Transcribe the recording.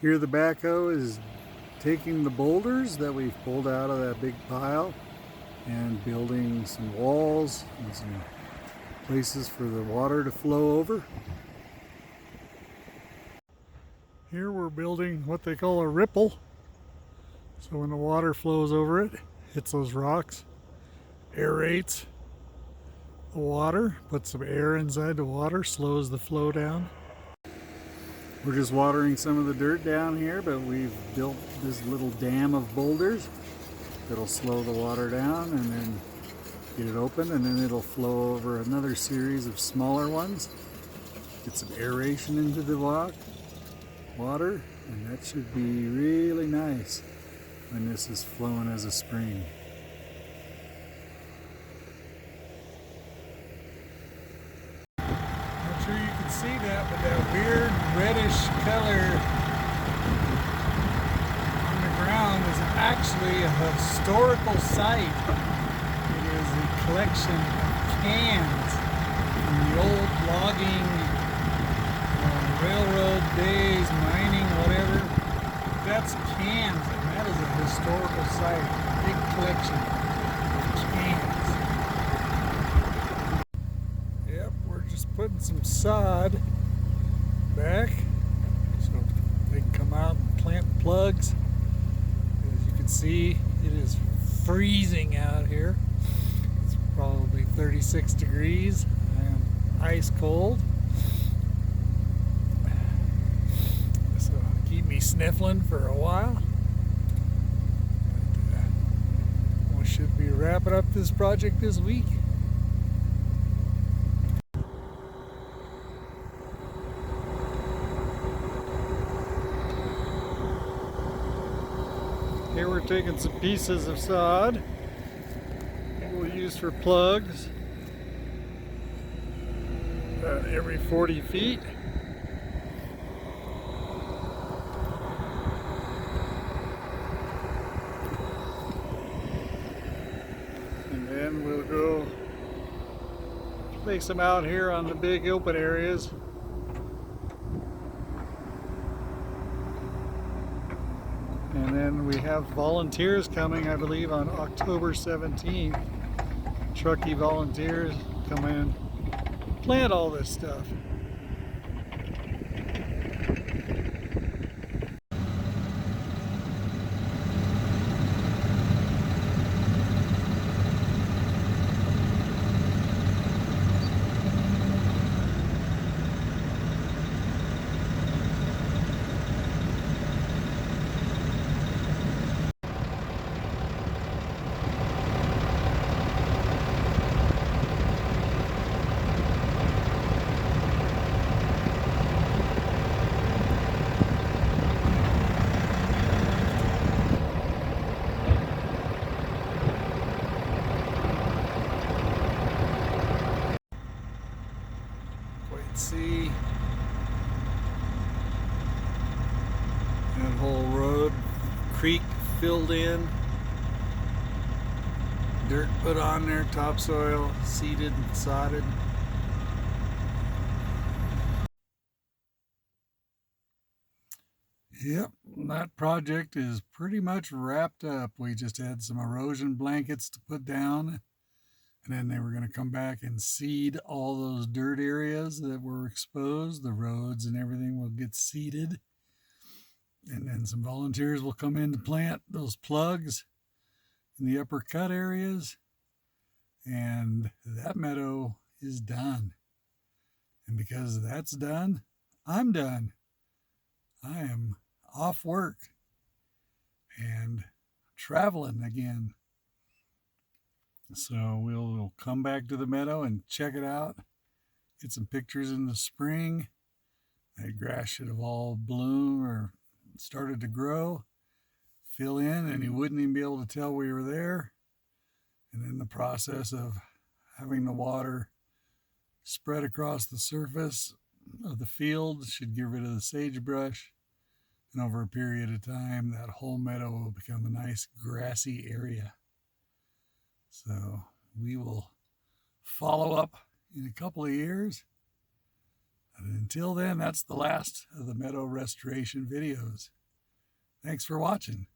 Here the backhoe is taking the boulders that we've pulled out of that big pile and building some walls and some places for the water to flow over. Here we're building what they call a ripple. So when the water flows over it, hits those rocks, aerates the water, puts some air inside the water, slows the flow down. We're just watering some of the dirt down here, but we've built this little dam of boulders that'll slow the water down and then get it open, and then it'll flow over another series of smaller ones. Get some aeration into the water, and that should be really nice when this is flowing as a spring. Not sure you can see that, but that weird reddish color on the ground is actually a historical site. It is a collection of cans from the old logging, railroad days, mining, whatever. That's cans, and that is a historical site. A big collection of cans. Yep, we're just putting some sod back so they can come out and plant plugs. As you can see, it is freezing out here. It's probably 36 degrees. I am ice cold. So keep me sniffling for a while. But, we should be wrapping up this project this week. Here we're taking some pieces of sod we'll use for plugs every 40 feet. And then we'll go place them out here on the big open areas. And then we have volunteers coming, I believe, on October 17th. Truckee volunteers come in, plant all this stuff. See that whole road, creek filled in, dirt put on there, topsoil seeded and sodded. Yep, that project is pretty much wrapped up. We just had some erosion blankets to put down. And then they were going to come back and seed all those dirt areas that were exposed. The roads and everything will get seeded. And then some volunteers will come in to plant those plugs in the upper cut areas. And that meadow is done. And because that's done, I'm done. I am off work and traveling again. So we'll come back to the meadow and check it out, get some pictures in the spring. That grass should have all bloomed or started to grow, fill in, and you wouldn't even be able to tell we were there. And then the process of having the water spread across the surface of the field should get rid of the sagebrush. And over a period of time, that whole meadow will become a nice grassy area. So we will follow up in a couple of years. And until then, that's the last of the meadow restoration videos. Thanks for watching.